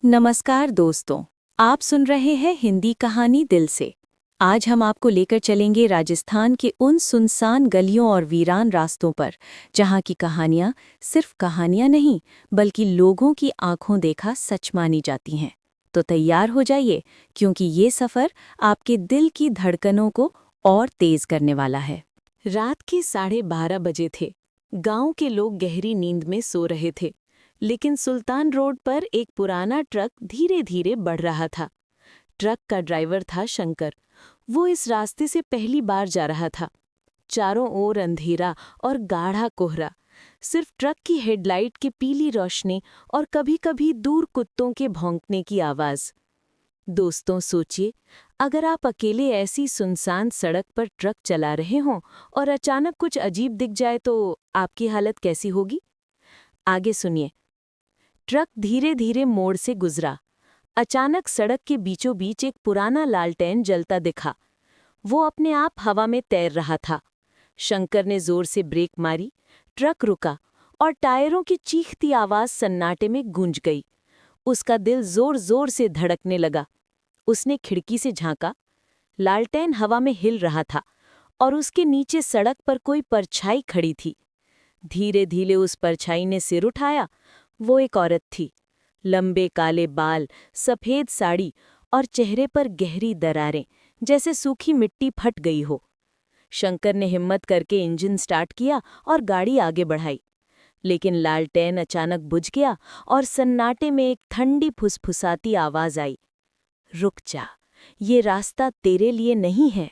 नमस्कार दोस्तों, आप सुन रहे हैं हिंदी कहानी दिल से। आज हम आपको लेकर चलेंगे राजस्थान के उन सुनसान गलियों और वीरान रास्तों पर, जहां की कहानियां सिर्फ कहानियां नहीं बल्कि लोगों की आंखों देखा सच मानी जाती हैं। तो तैयार हो जाइए, क्योंकि ये सफ़र आपके दिल की धड़कनों को और तेज करने वाला है। रात के 12:30 बजे थे। गांव के लोग गहरी नींद में सो रहे थे, लेकिन सुल्तान रोड पर एक पुराना ट्रक धीरे धीरे बढ़ रहा था। ट्रक का ड्राइवर था शंकर। वो इस रास्ते से पहली बार जा रहा था। चारों ओर अंधेरा और गाढ़ा कोहरा, सिर्फ ट्रक की हेडलाइट की पीली रोशनी और कभी-कभी दूर कुत्तों के भौंकने की आवाज। दोस्तों, सोचिए, अगर आप अकेले ऐसी सुनसान सड़क पर ट्रक चला रहे हों और अचानक कुछ अजीब दिख जाए तो आपकी हालत कैसी होगी? आगे सुनिए। ट्रक धीरे धीरे मोड़ से गुजरा। अचानक सड़क के बीचों बीच एक पुराना लालटेन जलता दिखा। वो अपने आप हवा में तैर रहा था। शंकर ने जोर से ब्रेक मारी, ट्रक रुका और टायरों की चीखती आवाज सन्नाटे में गूंज गई। उसका दिल जोर जोर से धड़कने लगा। उसने खिड़की से झांका। लालटेन हवा में हिल रहा था और उसके नीचे सड़क पर कोई परछाई खड़ी थी। धीरे धीरे उस परछाई ने सिर उठाया। वो एक औरत थी। लंबे काले बाल, सफेद साड़ी और चेहरे पर गहरी दरारें, जैसे सूखी मिट्टी फट गई हो। शंकर ने हिम्मत करके इंजन स्टार्ट किया और गाड़ी आगे बढ़ाई। लेकिन लालटेन अचानक बुझ गया और सन्नाटे में एक ठंडी फुसफुसाती आवाज आई, रुक जा, ये रास्ता तेरे लिए नहीं है।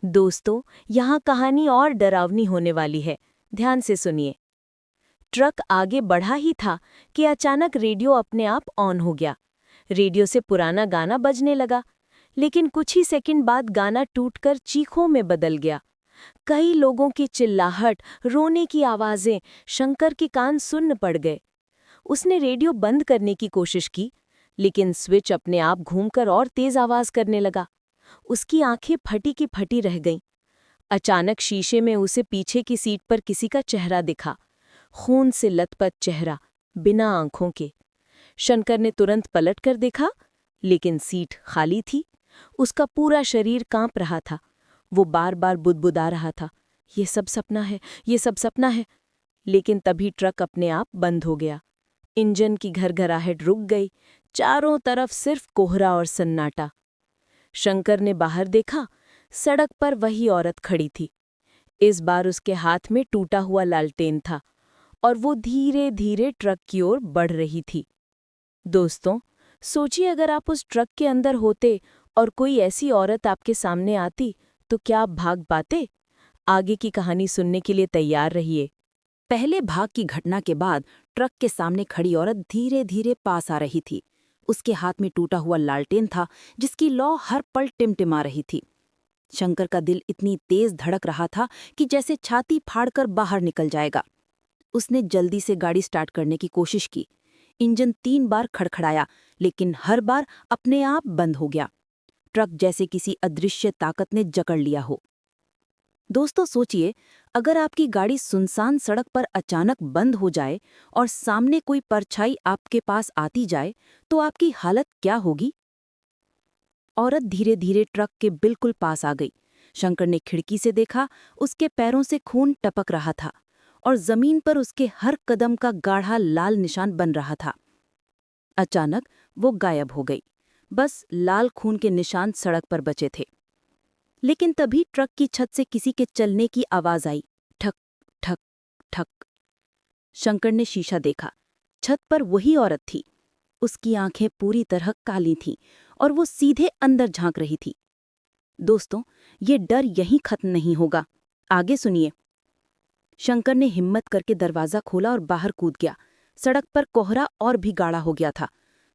दोस्तों, यहाँ कहानी और डरावनी होने वाली है। ध्यान से सुनिए। ट्रक आगे बढ़ा ही था कि अचानक रेडियो अपने आप ऑन हो गया। रेडियो से पुराना गाना बजने लगा, लेकिन कुछ ही सेकंड बाद गाना टूटकर चीखों में बदल गया। कई लोगों की चिल्लाहट, रोने की आवाजें शंकर के कान सुन्न पड़ गए। उसने रेडियो बंद करने की कोशिश की, लेकिन स्विच अपने आप घूमकर और तेज आवाज करने लगा। उसकी आंखें फटी की फटी रह गईं। अचानक शीशे में उसे पीछे की सीट पर किसी का चेहरा दिखा। खून से लथपथ चेहरा, बिना आंखों के। शंकर ने तुरंत पलट कर देखा, लेकिन सीट खाली थी। उसका पूरा शरीर कांप रहा था। वो बार बार बुदबुदा रहा था, ये सब सपना है, ये सब सपना है। लेकिन तभी ट्रक अपने आप बंद हो गया। इंजन की घरघराहट रुक गई। चारों तरफ सिर्फ कोहरा और सन्नाटा। शंकर ने बाहर देखा। सड़क पर वही औरत खड़ी थी। इस बार उसके हाथ में टूटा हुआ लालटेन था और वो धीरे धीरे ट्रक की ओर बढ़ रही थी। दोस्तों, सोचिए, अगर आप उस ट्रक के अंदर होते और कोई ऐसी औरत आपके सामने आती, तो क्या आप भाग पाते? आगे की कहानी सुनने के लिए तैयार रहिए। पहले भाग की घटना के बाद ट्रक के सामने खड़ी औरत धीरे धीरे पास आ रही थी। उसके हाथ में टूटा हुआ लालटेन था, जिसकी लौ हर पल टिमटिमा रही थी। शंकर का दिल इतनी तेज धड़क रहा था कि जैसे छाती फाड़कर बाहर निकल जाएगा। उसने जल्दी से गाड़ी स्टार्ट करने की कोशिश की। इंजन 3 बार खड़खड़ाया, लेकिन हर बार अपने आप बंद हो गया। ट्रक जैसे किसी अदृश्य ताकत ने जकड़ लिया हो। दोस्तों, सोचिए, अगर आपकी गाड़ी सुनसान सड़क पर अचानक बंद हो जाए और सामने कोई परछाई आपके पास आती जाए, तो आपकी हालत क्या होगी? औरत धीरे धीरे ट्रक के बिल्कुल पास आ गई। शंकर ने खिड़की से देखा। उसके पैरों से खून टपक रहा था और जमीन पर उसके हर कदम का गाढ़ा लाल निशान बन रहा था। अचानक वो गायब हो गई। बस लाल खून के निशान सड़क पर बचे थे। लेकिन तभी ट्रक की छत से किसी के चलने की आवाज आई, ठक ठक ठक। शंकर ने शीशा देखा। छत पर वही औरत थी। उसकी आंखें पूरी तरह काली थीं और वो सीधे अंदर झांक रही थी। दोस्तों, ये डर यहीं खत्म नहीं होगा। आगे सुनिए। शंकर ने हिम्मत करके दरवाजा खोला और बाहर कूद गया। सड़क पर कोहरा और भी गाढ़ा हो गया था।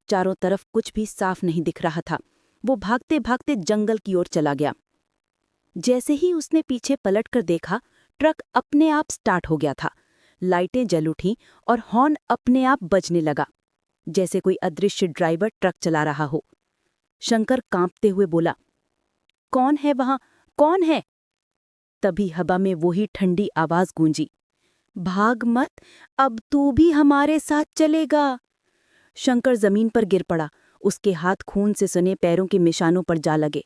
चारों तरफ कुछ भी साफ नहीं दिख रहा था। वो भागते भागते जंगल की ओर चला गया। जैसे ही उसने पीछे पलटकर देखा, ट्रक अपने आप स्टार्ट हो गया था। लाइटें जल उठीं और हॉर्न अपने आप बजने लगा, जैसे कोई अदृश्य ड्राइवर ट्रक चला रहा हो। शंकर कांपते हुए बोला, कौन है वहां? कौन है? तभी हवा में वही ठंडी आवाज गूंजी, भाग मत, अब तू भी हमारे साथ चलेगा। शंकर जमीन पर गिर पड़ा। उसके हाथ खून से सने पैरों के निशानों पर जा लगे।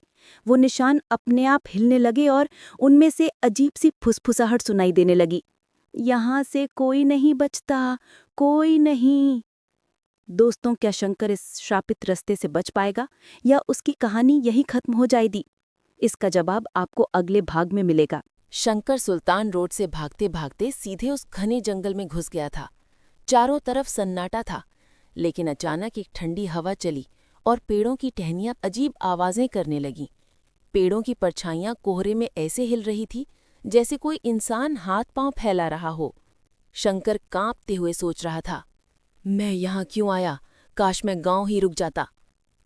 वो निशान अपने आप हिलने लगे और उनमें से अजीब सी फुसफुसाहट सुनाई देने लगी। यहाँ से कोई नहीं बचता, कोई नहीं। दोस्तों, क्या शंकर इस श्रापित रास्ते से बच पाएगा या उसकी कहानी यही खत्म हो जाएगी? इसका जवाब आपको अगले भाग में मिलेगा। शंकर सुल्तान रोड से भागते भागते सीधे उस घने जंगल में घुस गया था। चारों तरफ सन्नाटा था, लेकिन अचानक एक ठंडी हवा चली और पेड़ों की टहनियां अजीब आवाजें करने लगीं। पेड़ों की परछाइयां कोहरे में ऐसे हिल रही थी जैसे कोई इंसान हाथ पांव फैला रहा हो। शंकर कांपते हुए सोच रहा था, मैं यहाँ क्यों आया? काश मैं गांव ही रुक जाता।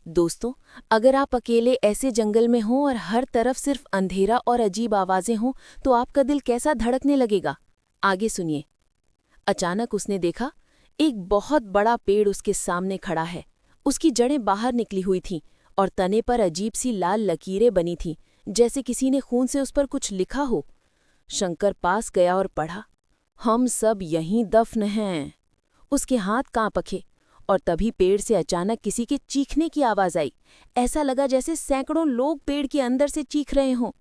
दोस्तों, अगर आप अकेले ऐसे जंगल में हों और हर तरफ सिर्फ अंधेरा और अजीब आवाजें हों तो आपका दिल कैसा धड़कने लगेगा? आगे सुनिए। अचानक उसने देखा, एक बहुत बड़ा पेड़ उसके सामने खड़ा है। उसकी जड़ें बाहर निकली हुई थीं और तने पर अजीब सी लाल लकीरें बनी थीं, जैसे किसी ने खून से उस पर कुछ लिखा हो। शंकर पास गया और पढ़ा, हम सब यहीं दफन हैं। उसके हाथ कांप उठे और तभी पेड़ से अचानक किसी के चीखने की आवाज आई। ऐसा लगा जैसे सैकड़ों लोग पेड़ के अंदर से चीख रहे हों।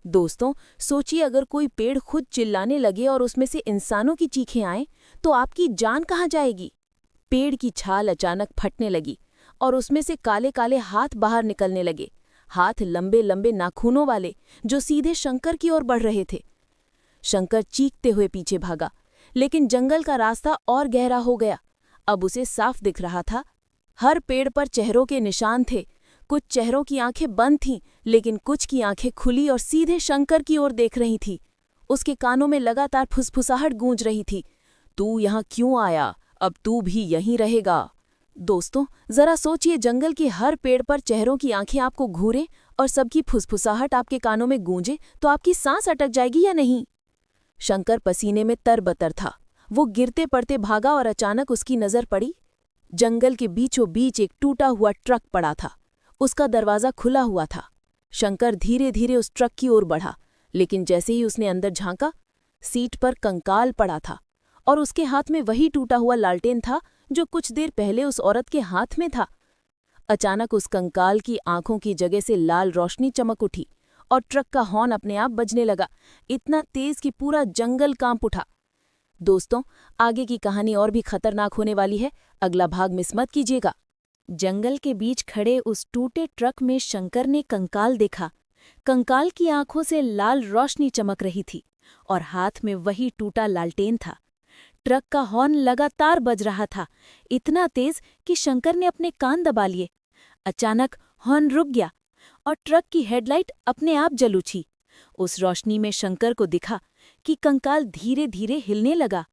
दोस्तों, सोचिए, अगर कोई पेड़ खुद चिल्लाने लगे और उसमें से इंसानों की चीखें आएं, तो आपकी जान कहाँ जाएगी? पेड़ की छाल अचानक फटने लगी और उसमें से काले काले हाथ बाहर निकलने लगे। हाथ लंबे लंबे नाखूनों वाले, जो सीधे शंकर की ओर बढ़ रहे थे। शंकर चीखते हुए पीछे भागा, लेकिन जंगल का रास्ता और गहरा हो गया। अब उसे साफ दिख रहा था, हर पेड़ पर चेहरों के निशान थे। कुछ चेहरों की आंखें बंद थीं, लेकिन कुछ की आंखें खुली और सीधे शंकर की ओर देख रही थी। उसके कानों में लगातार फुसफुसाहट गूंज रही थी, तू यहाँ क्यों आया? अब तू भी यहीं रहेगा। दोस्तों, जरा सोचिए, जंगल के हर पेड़ पर चेहरों की आंखें आपको घूरें और सबकी फुसफुसाहट आपके कानों में गूंजे तो आपकी सांस अटक जाएगी या नहीं? शंकर पसीने में तरबतर था। वो गिरते पड़ते भागा और अचानक उसकी नजर पड़ी। जंगल के बीचों बीच एक टूटा हुआ ट्रक पड़ा था। उसका दरवाजा खुला हुआ था। शंकर धीरे धीरे उस ट्रक की ओर बढ़ा, लेकिन जैसे ही उसने अंदर झांका, सीट पर कंकाल पड़ा था और उसके हाथ में वही टूटा हुआ लालटेन था जो कुछ देर पहले उस औरत के हाथ में था। अचानक उस कंकाल की आंखों की जगह से लाल रोशनी चमक उठी और ट्रक का हॉर्न अपने आप बजने लगा, इतना तेज कि पूरा जंगल कांप उठा। दोस्तों, आगे की कहानी और भी खतरनाक होने वाली है। अगला भाग मिस मत कीजिएगा। जंगल के बीच खड़े उस टूटे ट्रक में शंकर ने कंकाल देखा। कंकाल की आंखों से लाल रोशनी चमक रही थी और हाथ में वही टूटा लालटेन था। ट्रक का हॉर्न लगातार बज रहा था, इतना तेज कि शंकर ने अपने कान दबा लिए। अचानक हॉर्न रुक गया और ट्रक की हेडलाइट अपने आप जल उठी। उस रोशनी में शंकर को दिखा कि कंकाल धीरे धीरे हिलने लगा।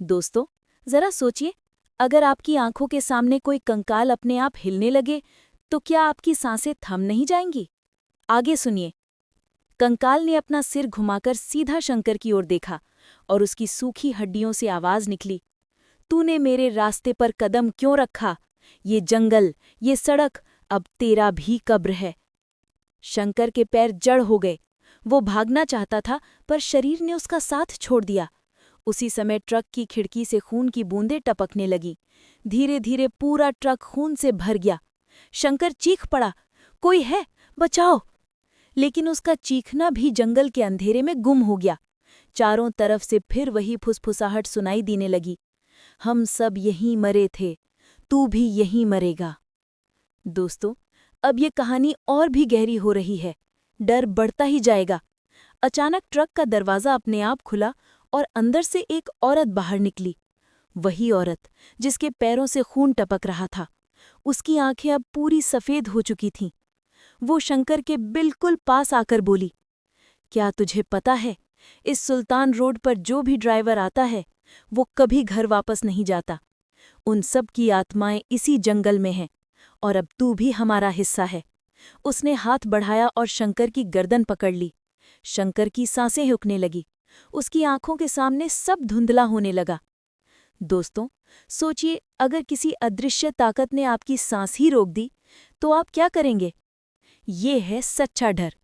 दोस्तों, जरा सोचिए, अगर आपकी आंखों के सामने कोई कंकाल अपने आप हिलने लगे तो क्या आपकी सांसें थम नहीं जाएंगी? आगे सुनिए। कंकाल ने अपना सिर घुमाकर सीधा शंकर की ओर देखा और उसकी सूखी हड्डियों से आवाज निकली, तूने मेरे रास्ते पर कदम क्यों रखा? ये जंगल, ये सड़क अब तेरा भी कब्र है। शंकर के पैर जड़ हो गए। वो भागना चाहता था, पर शरीर ने उसका साथ छोड़ दिया। उसी समय ट्रक की खिड़की से खून की बूंदें टपकने लगीं। धीरे धीरे पूरा ट्रक खून से भर गया। शंकर चीख पड़ा, कोई है, बचाओ! लेकिन उसका चीखना भी जंगल के अंधेरे में गुम हो गया। चारों तरफ से फिर वही फुसफुसाहट सुनाई देने लगी, हम सब यहीं मरे थे, तू भी यहीं मरेगा। दोस्तों, अब ये कहानी और भी गहरी हो रही है। डर बढ़ता ही जाएगा। अचानक ट्रक का दरवाजा अपने आप खुला और अंदर से एक औरत बाहर निकली। वही औरत जिसके पैरों से खून टपक रहा था। उसकी आंखें अब पूरी सफेद हो चुकी थीं। वो शंकर के बिल्कुल पास आकर बोली, क्या तुझे पता है, इस सुल्तान रोड पर जो भी ड्राइवर आता है वो कभी घर वापस नहीं जाता। उन सब की आत्माएं इसी जंगल में हैं और अब तू भी हमारा हिस्सा है। उसने हाथ बढ़ाया और शंकर की गर्दन पकड़ ली। शंकर की सांसें रुकने लगी। उसकी आंखों के सामने सब धुंधला होने लगा। दोस्तों, सोचिए, अगर किसी अदृश्य ताकत ने आपकी सांस ही रोक दी तो आप क्या करेंगे? ये है सच्चा डर।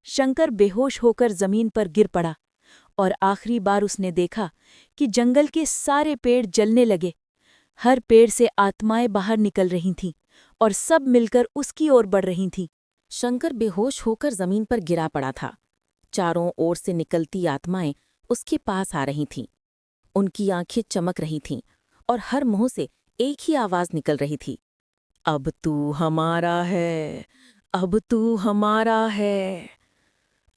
शंकर बेहोश होकर जमीन पर गिर पड़ा और आखिरी बार उसने देखा कि जंगल के सारे पेड़ जलने लगे। हर पेड़ से आत्माएं बाहर निकल रही थीं और सब मिलकर उसकी ओर बढ़ रही थीं। शंकर बेहोश होकर जमीन पर गिरा पड़ा था। चारों ओर से निकलती आत्माएं उसके पास आ रही थीं। उनकी आंखें चमक रही थीं और हर मुंह से एक ही आवाज निकल रही थी, अब तू हमारा है, अब तू हमारा है।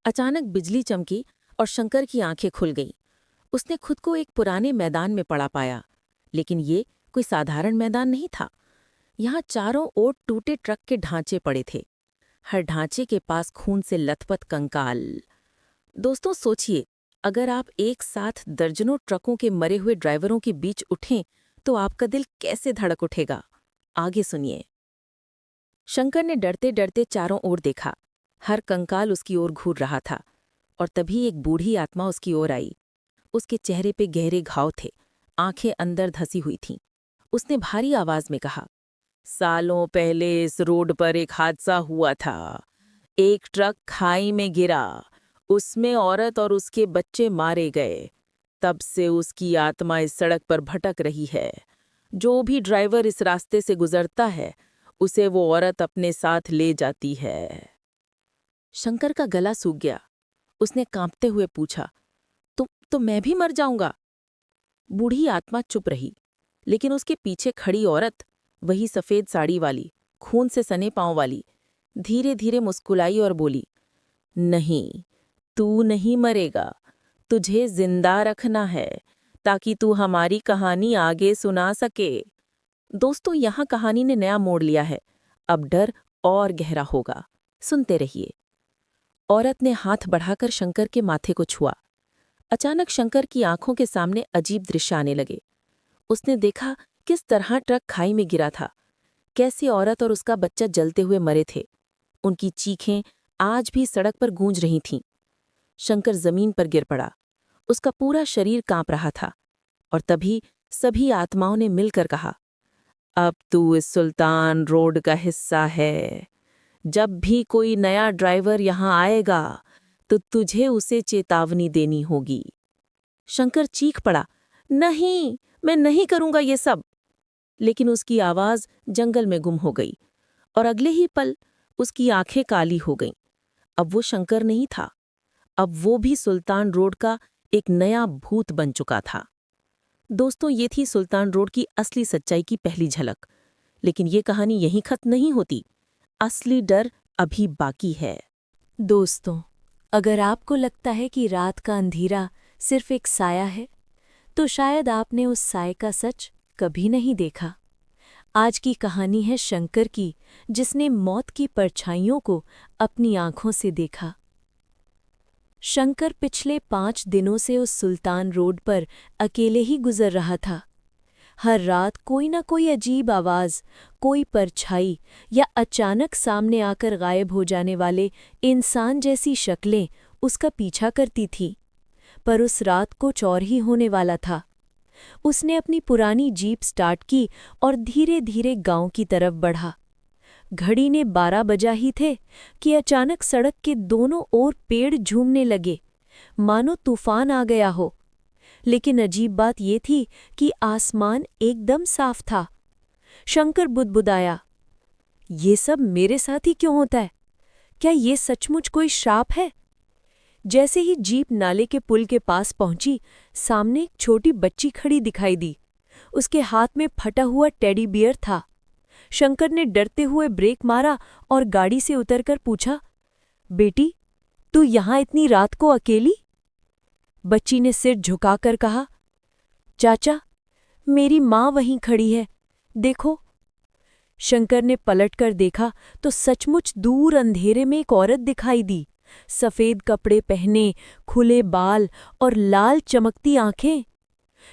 अचानक बिजली चमकी और शंकर की आंखें खुल गईं। उसने खुद को एक पुराने मैदान में पड़ा पाया, लेकिन ये कोई साधारण मैदान नहीं था। यहाँ चारों ओर टूटे ट्रक के ढांचे पड़े थे, हर ढांचे के पास खून से लथपथ कंकाल। दोस्तों सोचिए, अगर आप एक साथ दर्जनों ट्रकों के मरे हुए ड्राइवरों के बीच उठें तो आपका दिल कैसे धड़क उठेगा? आगे सुनिए। शंकर ने डरते डरते चारों ओर देखा। हर कंकाल उसकी ओर घूर रहा था और तभी एक बूढ़ी आत्मा उसकी ओर आई। उसके चेहरे पे गहरे घाव थे, आंखें अंदर धसी हुई थीं। उसने भारी आवाज में कहा, सालों पहले इस रोड पर एक हादसा हुआ था। एक ट्रक खाई में गिरा, उसमें औरत और उसके बच्चे मारे गए। तब से उसकी आत्मा इस सड़क पर भटक रही है। जो भी ड्राइवर इस रास्ते से गुजरता है, उसे वो औरत अपने साथ ले जाती है। शंकर का गला सूख गया। उसने कांपते हुए पूछा, तो मैं भी मर जाऊंगा? बूढ़ी आत्मा चुप रही, लेकिन उसके पीछे खड़ी औरत, वही सफेद साड़ी वाली, खून से सने पांव वाली, धीरे धीरे मुस्कुराई और बोली, नहीं, तू नहीं मरेगा। तुझे जिंदा रखना है ताकि तू हमारी कहानी आगे सुना सके। दोस्तों, यहाँ कहानी ने नया मोड़ लिया है। अब डर और गहरा होगा। सुनते रहिए। औरत ने हाथ बढ़ाकर शंकर के माथे को छुआ। अचानक शंकर की आंखों के सामने अजीब दृश्य आने लगे। उसने देखा किस तरह ट्रक खाई में गिरा था, कैसे औरत और उसका बच्चा जलते हुए मरे थे। उनकी चीखें आज भी सड़क पर गूंज रही थीं। शंकर जमीन पर गिर पड़ा। उसका पूरा शरीर कांप रहा था और तभी सभी आत्माओं ने मिलकर कहा, अब तू इस सुल्तान रोड का हिस्सा है। जब भी कोई नया ड्राइवर यहाँ आएगा तो तुझे उसे चेतावनी देनी होगी। शंकर चीख पड़ा, नहीं, मैं नहीं करूंगा ये सब। लेकिन उसकी आवाज जंगल में गुम हो गई और अगले ही पल उसकी आंखें काली हो गईं। अब वो शंकर नहीं था, अब वो भी सुल्तान रोड का एक नया भूत बन चुका था। दोस्तों, ये थी सुल्तान रोड की असली सच्चाई की पहली झलक। लेकिन ये कहानी यहीं खत्म नहीं होती। असली डर अभी बाकी है। दोस्तों, अगर आपको लगता है कि रात का अंधेरा सिर्फ एक साया है, तो शायद आपने उस साये का सच कभी नहीं देखा। आज की कहानी है शंकर की, जिसने मौत की परछाइयों को अपनी आंखों से देखा। शंकर पिछले 5 दिनों से उस सुल्तान रोड पर अकेले ही गुजर रहा था। हर रात कोई ना कोई अजीब आवाज, कोई परछाई या अचानक सामने आकर गायब हो जाने वाले इंसान जैसी शक्लें उसका पीछा करती थी। पर उस रात कुछ और ही होने वाला था। उसने अपनी पुरानी जीप स्टार्ट की और धीरे धीरे गांव की तरफ बढ़ा। घड़ी ने 12 बजा ही थे कि अचानक सड़क के दोनों ओर पेड़ झूमने लगे, मानो तूफान आ गया हो। लेकिन अजीब बात ये थी कि आसमान एकदम साफ था। शंकर बुदबुदाया, ये सब मेरे साथ ही क्यों होता है? क्या ये सचमुच कोई श्राप है? जैसे ही जीप नाले के पुल के पास पहुंची, सामने एक छोटी बच्ची खड़ी दिखाई दी। उसके हाथ में फटा हुआ टेडी बियर था। शंकर ने डरते हुए ब्रेक मारा और गाड़ी से उतरकर पूछा, बेटी, तू यहाँ इतनी रात को अकेली? बच्ची ने सिर झुकाकर कहा, चाचा, मेरी माँ वहीं खड़ी है, देखो। शंकर ने पलटकर देखा तो सचमुच दूर अंधेरे में एक औरत दिखाई दी। सफेद कपड़े पहने, खुले बाल और लाल चमकती आंखें।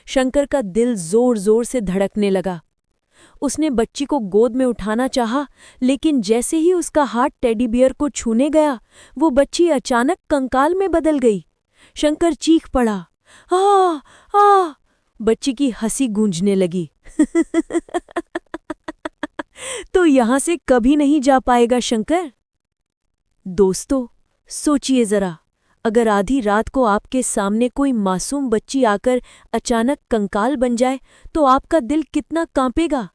शंकर का दिल जोर जोर से धड़कने लगा। उसने बच्ची को गोद में उठाना चाहा, लेकिन जैसे ही उसका हाथ टेडी बियर को छूने गया, वो बच्ची अचानक कंकाल में बदल गई। शंकर चीख पड़ा, आ आ। बच्ची की हंसी गूंजने लगी। तो यहां से कभी नहीं जा पाएगा शंकर। दोस्तों, सोचिए जरा, अगर आधी रात को आपके सामने कोई मासूम बच्ची आकर अचानक कंकाल बन जाए तो आपका दिल कितना कांपेगा।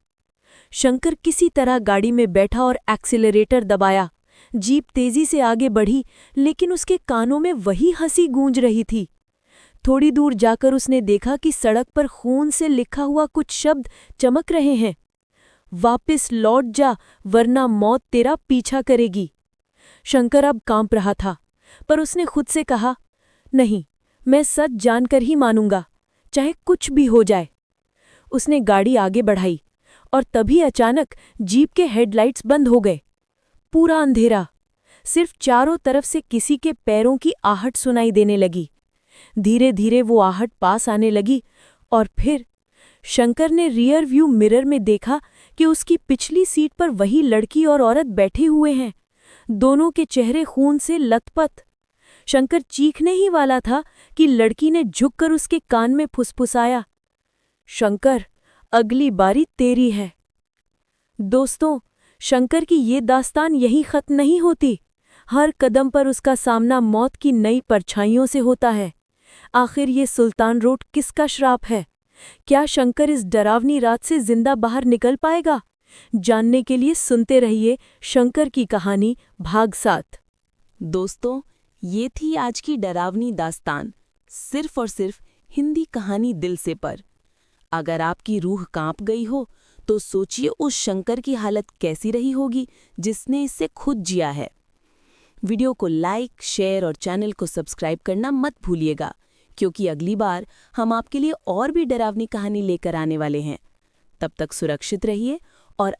शंकर किसी तरह गाड़ी में बैठा और एक्सीलरेटर दबाया। जीप तेजी से आगे बढ़ी, लेकिन उसके कानों में वही हंसी गूंज रही थी। थोड़ी दूर जाकर उसने देखा कि सड़क पर खून से लिखा हुआ कुछ शब्द चमक रहे हैं। वापस लौट जा, वरना मौत तेरा पीछा करेगी। शंकर अब कांप रहा था, पर उसने खुद से कहा, नहीं, मैं सच जानकर ही मानूंगा, चाहे कुछ भी हो जाए। उसने गाड़ी आगे बढ़ाई और तभी अचानक जीप के हेडलाइट्स बंद हो गए। पूरा अंधेरा, सिर्फ चारों तरफ से किसी के पैरों की आहट सुनाई देने लगी। धीरे धीरे वो आहट पास आने लगी और फिर शंकर ने रियर व्यू मिरर में देखा कि उसकी पिछली सीट पर वही लड़की और औरत बैठे हुए हैं, दोनों के चेहरे खून से लथपथ। शंकर चीखने ही वाला था कि लड़की ने झुककर उसके कान में फुसफुसाया, शंकर, अगली बारी तेरी है। दोस्तों, शंकर की ये दास्तान यही खत्म नहीं होती। हर कदम पर उसका सामना मौत की नई परछाइयों से होता है। आखिर ये सुल्तान रोड किसका श्राप है? क्या शंकर इस डरावनी रात से जिंदा बाहर निकल पाएगा? जानने के लिए सुनते रहिए शंकर की कहानी भाग 7। दोस्तों, ये थी आज की डरावनी दास्तान, सिर्फ और सिर्फ हिंदी कहानी दिल से पर। अगर आपकी रूह कांप गई हो तो सोचिए उस शंकर की हालत कैसी रही होगी जिसने इसे खुद जिया है। वीडियो को लाइक, शेयर और चैनल को सब्सक्राइब करना मत भूलिएगा, क्योंकि अगली बार हम आपके लिए और भी डरावनी कहानी लेकर आने वाले हैं। तब तक सुरक्षित रहिए और